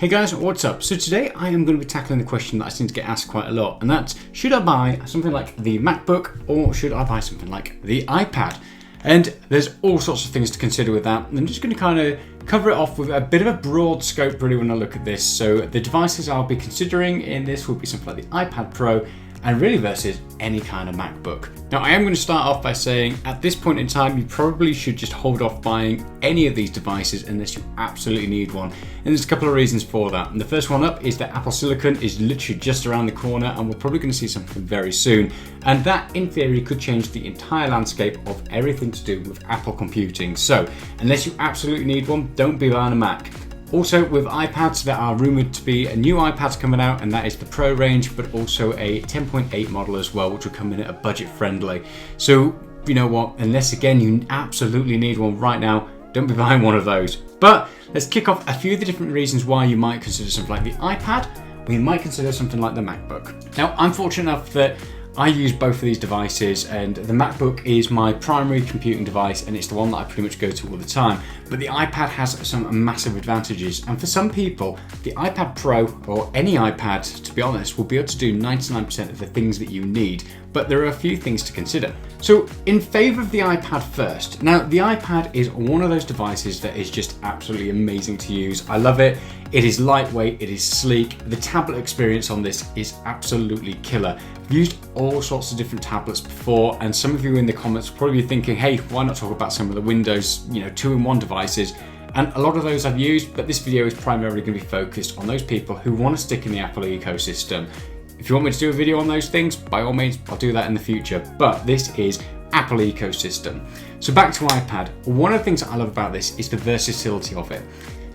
Hey guys, what's up? So today I am going to be tackling the question that I seem to get asked quite a lot, and that's, should I buy something like the MacBook or should I buy something like the iPad? And there's all sorts of things to consider with that. I'm just going to kind of cover it off with a bit of a broad scope really when I look at this. So the devices I'll be considering in this will be something like the iPad Pro and really versus any kind of MacBook. Now I am going to start off by saying at this point in time you probably should just hold off buying any of these devices unless you absolutely need one. And there's a couple of reasons for that. And the first one up is that Apple Silicon is literally just around the corner and we're probably going to see something very soon. And that in theory could change the entire landscape of everything to do with Apple computing. So unless you absolutely need one, don't be buying a Mac. Also with iPads, there are rumoured to be a new iPads coming out, and that is the Pro range, but also a 10.8 model as well, which will come in at a budget friendly. So you know what, unless again you absolutely need one right now, don't be buying one of those. But let's kick off a few of the different reasons why you might consider something like the iPad, or you might consider something like the MacBook. Now I'm fortunate enough that I use both of these devices, and the MacBook is my primary computing device and it's the one that I pretty much go to all the time. But the iPad has some massive advantages, and for some people the iPad Pro or any iPad, to be honest, will be able to do 99% of the things that you need. But there are a few things to consider. So in favour of the iPad first. Now the iPad is one of those devices that is just absolutely amazing to use. I love it. It is lightweight, it is sleek. The tablet experience on this is absolutely killer. I've used all sorts of different tablets before, and some of you in the comments will probably be thinking, hey, why not talk about some of the Windows, 2-in-1 devices? And a lot of those I've used, but this video is primarily going to be focused on those people who want to stick in the Apple ecosystem. If you want me to do a video on those things, by all means, I'll do that in the future. But this is Apple ecosystem. So back to iPad. One of the things that I love about this is the versatility of it.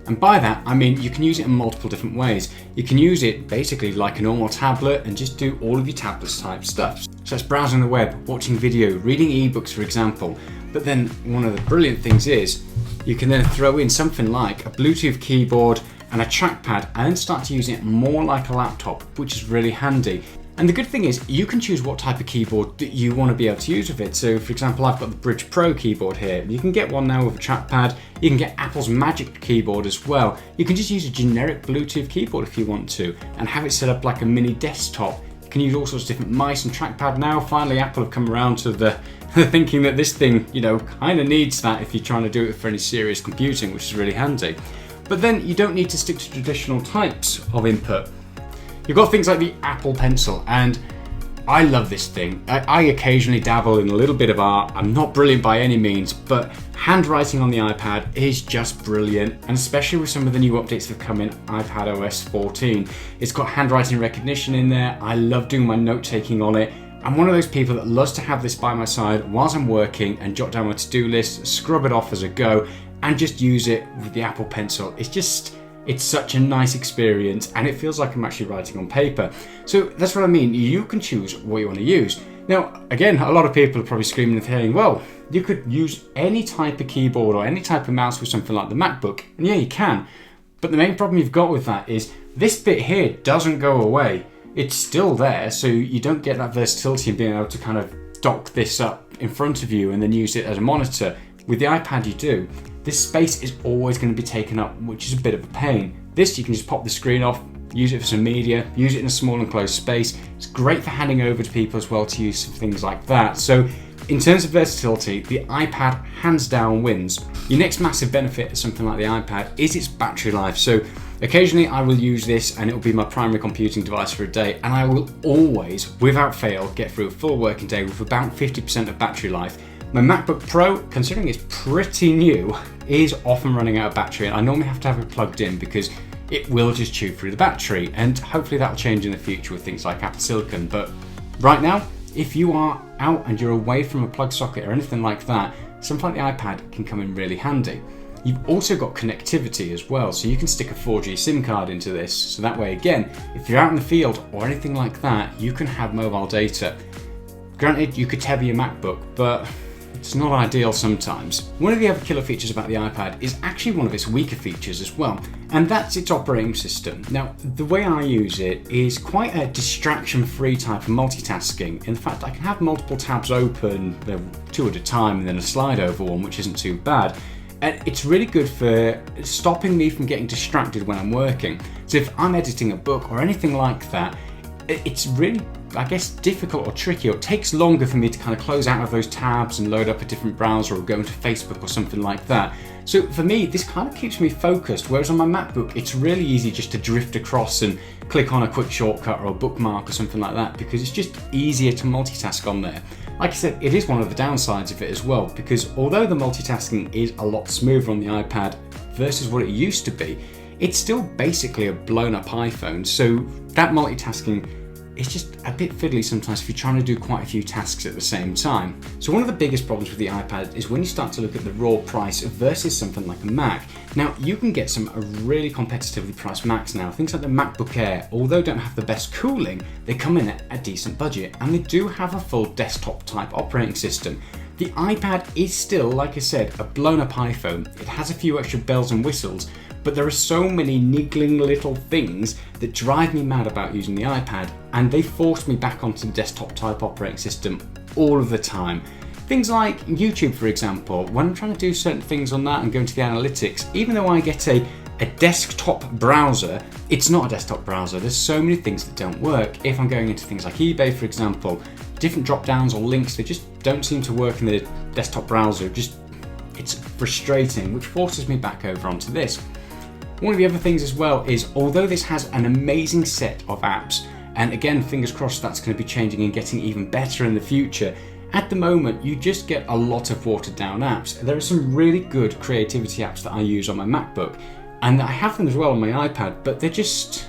And by that, I mean you can use it in multiple different ways. You can use it basically like a normal tablet and just do all of your tablet type stuff. So that's browsing the web, watching video, reading ebooks, for example. But then one of the brilliant things is you can then throw in something like a Bluetooth keyboard and a trackpad and then start to use it more like a laptop, which is really handy. And the good thing is you can choose what type of keyboard that you want to be able to use with it. So for example, I've got the Bridge Pro keyboard here. You can get one now with a trackpad. You can get Apple's Magic keyboard as well. You can just use a generic Bluetooth keyboard if you want to and have it set up like a mini desktop. You can use all sorts of different mice and trackpad now. Finally, Apple have come around to the thinking that this thing, kind of needs that if you're trying to do it for any serious computing, which is really handy. But then you don't need to stick to traditional types of input. You've got things like the Apple Pencil, and I love this thing. I occasionally dabble in a little bit of art. I'm not brilliant by any means, but handwriting on the iPad is just brilliant, and especially with some of the new updates that have come in iPad OS 14. It's got handwriting recognition in there. I love doing my note-taking on it. I'm one of those people that loves to have this by my side whilst I'm working and jot down my to-do list, scrub it off as I go, and just use it with the Apple Pencil. It's such a nice experience, and it feels like I'm actually writing on paper. So that's what I mean. You can choose what you want to use. Now, again, a lot of people are probably screaming and saying, well, you could use any type of keyboard or any type of mouse with something like the MacBook. And yeah, you can. But the main problem you've got with that is this bit here doesn't go away. It's still there, so you don't get that versatility of being able to kind of dock this up in front of you and then use it as a monitor. With the iPad you do. This space is always going to be taken up, which is a bit of a pain. This, you can just pop the screen off, use it for some media, use it in a small enclosed space. It's great for handing over to people as well to use for things like that. So in terms of versatility, the iPad hands down wins. Your next massive benefit of something like the iPad is its battery life. So occasionally I will use this and it will be my primary computing device for a day, and I will always, without fail, get through a full working day with about 50% of battery life. My MacBook Pro, considering it's pretty new, is often running out of battery, and I normally have to have it plugged in because it will just chew through the battery, and hopefully that'll change in the future with things like Apple Silicon. But right now, if you are out and you're away from a plug socket or anything like that, something like the iPad can come in really handy. You've also got connectivity as well, so you can stick a 4G SIM card into this, so that way again, if you're out in the field or anything like that, you can have mobile data. Granted, you could tether your MacBook, but it's not ideal sometimes. One of the other killer features about the iPad is actually one of its weaker features as well, and that's its operating system. Now, the way I use it is quite a distraction-free type of multitasking. In fact, I can have multiple tabs open, two at a time, and then a slide over one, which isn't too bad. And it's really good for stopping me from getting distracted when I'm working. So if I'm editing a book or anything like that, it's really, I guess, difficult or tricky, or it takes longer for me to kind of close out of those tabs and load up a different browser or go into Facebook or something like that. So for me, this kind of keeps me focused, whereas on my MacBook, it's really easy just to drift across and click on a quick shortcut or a bookmark or something like that, because it's just easier to multitask on there. Like I said, it is one of the downsides of it as well, because although the multitasking is a lot smoother on the iPad versus what it used to be, it's still basically a blown up iPhone. So that multitasking, it's just a bit fiddly sometimes if you're trying to do quite a few tasks at the same time. So one of the biggest problems with the iPad is when you start to look at the raw price versus something like a Mac. Now, you can get some really competitively priced Macs now. Things like the MacBook Air, although don't have the best cooling, they come in at a decent budget, and they do have a full desktop type operating system. The iPad is still, like I said, a blown up iPhone. It has a few extra bells and whistles, but there are so many niggling little things that drive me mad about using the iPad, and they force me back onto the desktop type operating system all of the time. Things like YouTube, for example, when I'm trying to do certain things on that and go into the analytics, even though I get a desktop browser, it's not a desktop browser. There's so many things that don't work. If I'm going into things like eBay, for example, different drop downs or links, they just don't seem to work in the desktop browser. It's frustrating, which forces me back over onto this. One of the other things as well is, although this has an amazing set of apps, and again, fingers crossed that's going to be changing and getting even better in the future, at the moment you just get a lot of watered down apps. There are some really good creativity apps that I use on my MacBook, and I have them as well on my iPad, but they're just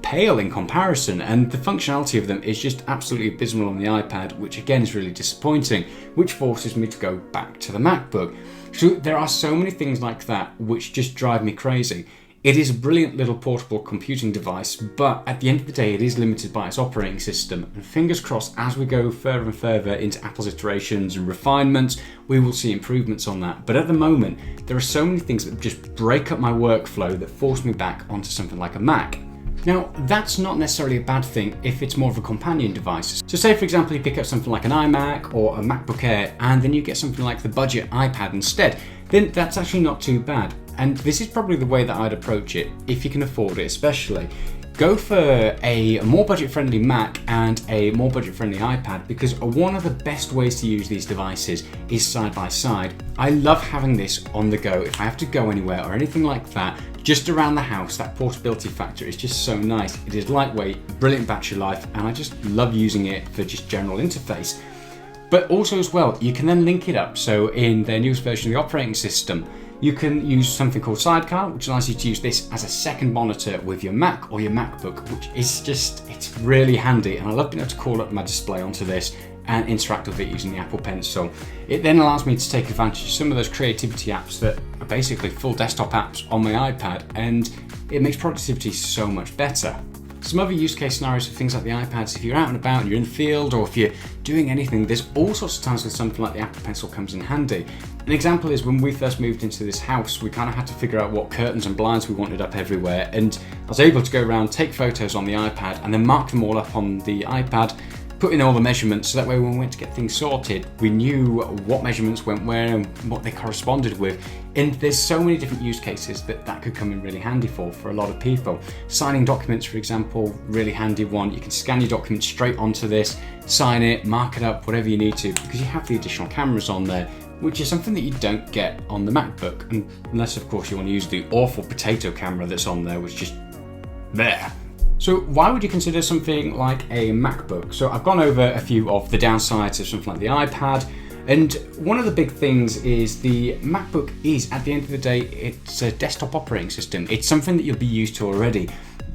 pale in comparison, and the functionality of them is just absolutely abysmal on the iPad, which again is really disappointing, which forces me to go back to the MacBook. So there are so many things like that which just drive me crazy. It is a brilliant little portable computing device, but at the end of the day it is limited by its operating system, and fingers crossed as we go further and further into Apple's iterations and refinements, we will see improvements on that. But at the moment, there are so many things that just break up my workflow that force me back onto something like a Mac. Now, that's not necessarily a bad thing if it's more of a companion device. So say, for example, you pick up something like an iMac or a MacBook Air, and then you get something like the budget iPad instead, then that's actually not too bad. And this is probably the way that I'd approach it, if you can afford it especially. Go for a more budget-friendly Mac and a more budget-friendly iPad, because one of the best ways to use these devices is side by side. I love having this on the go if I have to go anywhere or anything like that. Just around the house, that portability factor is just so nice. It is lightweight, brilliant battery life, and I just love using it for just general interface. But also as well, you can then link it up. So in their newest version of the operating system, you can use something called Sidecar, which allows you to use this as a second monitor with your Mac or your MacBook, which is it's really handy. And I love being able to call up my display onto this and interact with it using the Apple Pencil. It then allows me to take advantage of some of those creativity apps that are basically full desktop apps on my iPad, and it makes productivity so much better. Some other use case scenarios for things like the iPads, if you're out and about and you're in the field, or if you're doing anything, there's all sorts of times when something like the Apple Pencil comes in handy. An example is when we first moved into this house, we kind of had to figure out what curtains and blinds we wanted up everywhere, and I was able to go around, take photos on the iPad, and then mark them all up on the iPad, put in all the measurements, so that way when we went to get things sorted, we knew what measurements went where and what they corresponded with. And there's so many different use cases that could come in really handy for a lot of people. Signing documents, for example, really handy one. You can scan your documents straight onto this, sign it, mark it up, whatever you need to, because you have the additional cameras on there, which is something that you don't get on the MacBook, unless of course you want to use the awful potato camera that's on there, which is just there. So why would you consider something like a MacBook? So I've gone over a few of the downsides of something like the iPad, and one of the big things is the MacBook is, at the end of the day, it's a desktop operating system. It's something that you'll be used to already.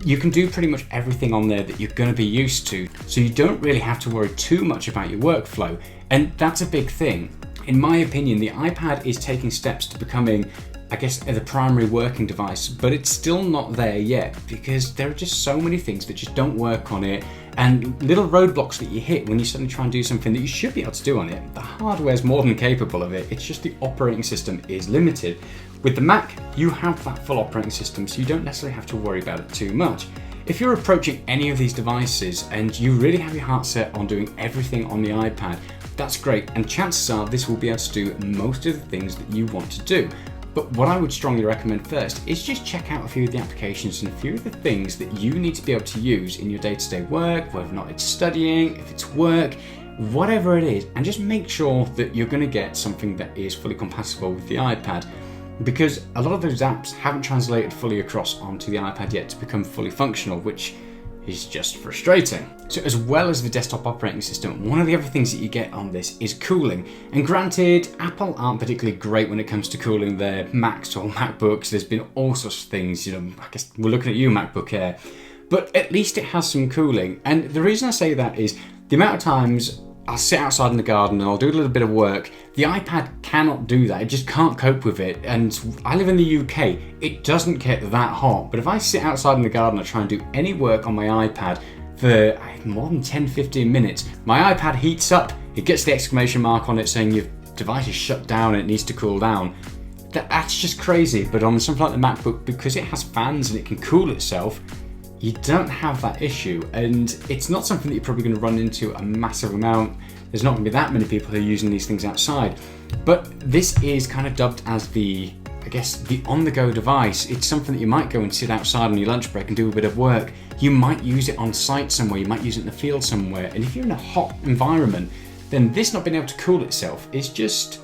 You can do pretty much everything on there that you're going to be used to, so you don't really have to worry too much about your workflow, and that's a big thing. In my opinion, the iPad is taking steps to becoming, I guess, the primary working device, but it's still not there yet, because there are just so many things that just don't work on it, and little roadblocks that you hit when you suddenly try and do something that you should be able to do on it. The hardware is more than capable of it, it's just the operating system is limited. With the Mac, you have that full operating system, so you don't necessarily have to worry about it too much. If you're approaching any of these devices and you really have your heart set on doing everything on the iPad, that's great, and chances are this will be able to do most of the things that you want to do. But what I would strongly recommend first is just check out a few of the applications and a few of the things that you need to be able to use in your day-to-day work, whether or not it's studying, if it's work, whatever it is, and just make sure that you're going to get something that is fully compatible with the iPad. Because a lot of those apps haven't translated fully across onto the iPad yet to become fully functional, which is just frustrating. So as well as the desktop operating system, one of the other things that you get on this is cooling. And granted, Apple aren't particularly great when it comes to cooling their Macs or MacBooks. There's been all sorts of things, I guess we're looking at you, MacBook Air. But at least it has some cooling. And the reason I say that is the amount of times I'll sit outside in the garden and I'll do a little bit of work. The iPad cannot do that. It just can't cope with it. And I live in the UK. It doesn't get that hot. But if I sit outside in the garden and try and do any work on my iPad for more than 10-15 minutes, my iPad heats up. It gets the exclamation mark on it saying your device is shut down and it needs to cool down. That's just crazy. But on something like the MacBook, because it has fans and it can cool itself, you don't have that issue, and it's not something that you're probably going to run into a massive amount. There's not going to be that many people who are using these things outside, but this is kind of dubbed as the on-the-go device. It's something that you might go and sit outside on your lunch break and do a bit of work. You might use it on site somewhere, you might use it in the field somewhere, and if you're in a hot environment, then this not being able to cool itself is just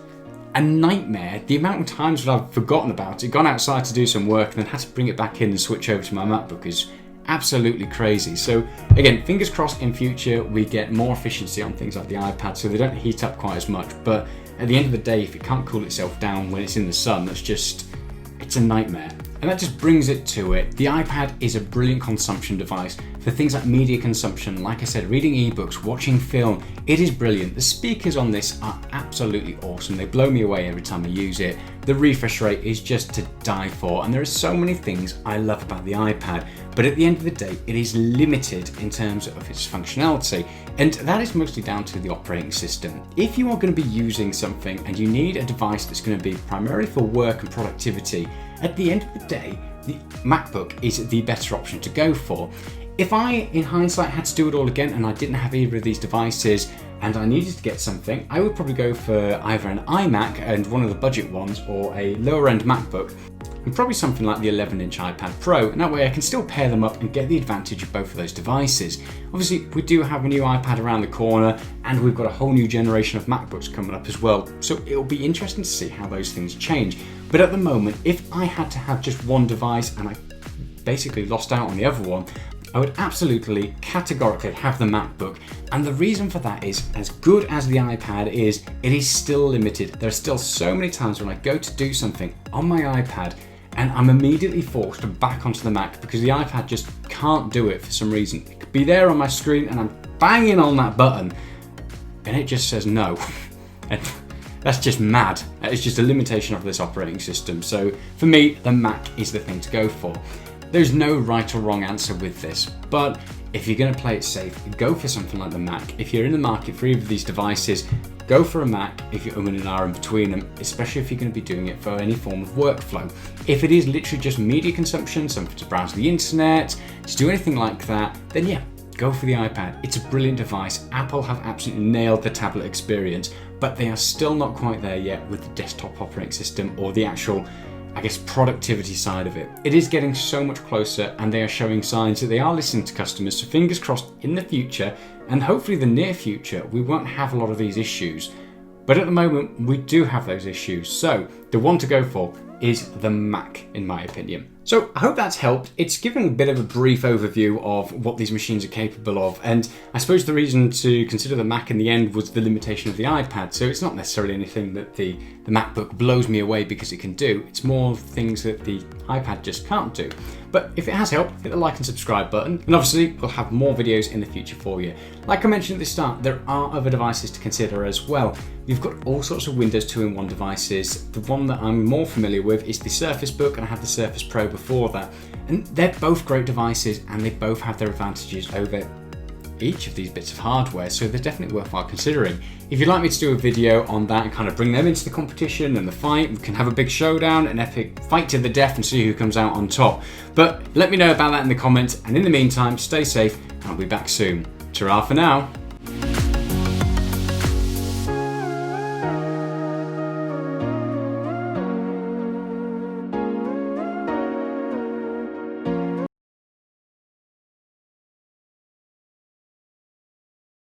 a nightmare. The amount of times that I've forgotten about it, gone outside to do some work, and then had to bring it back in and switch over to my MacBook is absolutely crazy. So again, fingers crossed in future we get more efficiency on things like the iPad so they don't heat up quite as much. But at the end of the day, if it can't cool itself down when it's in the sun, it's a nightmare. And that just brings it to it. The iPad is a brilliant consumption device for things like media consumption. Like I said, reading ebooks, watching film, it is brilliant. The speakers on this are absolutely awesome. They blow me away every time I use it. The refresh rate is just to die for. And there are so many things I love about the iPad. But at the end of the day, it is limited in terms of its functionality. And that is mostly down to the operating system. If you are going to be using something and you need a device that's going to be primarily for work and productivity, at the end of the day, the MacBook is the better option to go for. If I, in hindsight, had to do it all again and I didn't have either of these devices and I needed to get something, I would probably go for either an iMac and one of the budget ones, or a lower end MacBook, and probably something like the 11-inch iPad Pro, and that way I can still pair them up and get the advantage of both of those devices. Obviously, we do have a new iPad around the corner, and we've got a whole new generation of MacBooks coming up as well, so it'll be interesting to see how those things change. But at the moment, if I had to have just one device and I basically lost out on the other one, I would absolutely, categorically have the MacBook. And the reason for that is, as good as the iPad is, it is still limited. There are still so many times when I go to do something on my iPad and I'm immediately forced to back onto the Mac because the iPad just can't do it for some reason. It could be there on my screen and I'm banging on that button and it just says no. And that's just mad. That is just a limitation of this operating system. So for me, the Mac is the thing to go for. There's no right or wrong answer with this, but if you're going to play it safe, go for something like the Mac. If you're in the market for either of these devices, go for a Mac if you're umming and ahhing between them, especially if you're going to be doing it for any form of workflow. If it is literally just media consumption, something to browse the internet, to do anything like that, then yeah, go for the iPad. It's a brilliant device. Apple have absolutely nailed the tablet experience, but they are still not quite there yet with the desktop operating system or the actual, I guess, productivity side of it. It is getting so much closer and they are showing signs that they are listening to customers, so fingers crossed in the future, and hopefully the near future, we won't have a lot of these issues. But at the moment, we do have those issues. So the one to go for is the Mac, in my opinion. So I hope that's helped. It's given a bit of a brief overview of what these machines are capable of. And I suppose the reason to consider the Mac in the end was the limitation of the iPad. So it's not necessarily anything that the MacBook blows me away because it can do. It's more things that the iPad just can't do. But if it has helped, hit the like and subscribe button. And obviously, we'll have more videos in the future for you. Like I mentioned at the start, there are other devices to consider as well. You've got all sorts of Windows 2-in-1 devices. The one that I'm more familiar with is the Surface Book, and I had the Surface Pro before that. And they're both great devices, and they both have their advantages over each of these bits of hardware, so they're definitely worthwhile considering. If you'd like me to do a video on that and kind of bring them into the competition and the fight, we can have a big showdown, an epic fight to the death, and see who comes out on top. But let me know about that in the comments, and in the meantime, stay safe, and I'll be back soon. Ta-ra for now.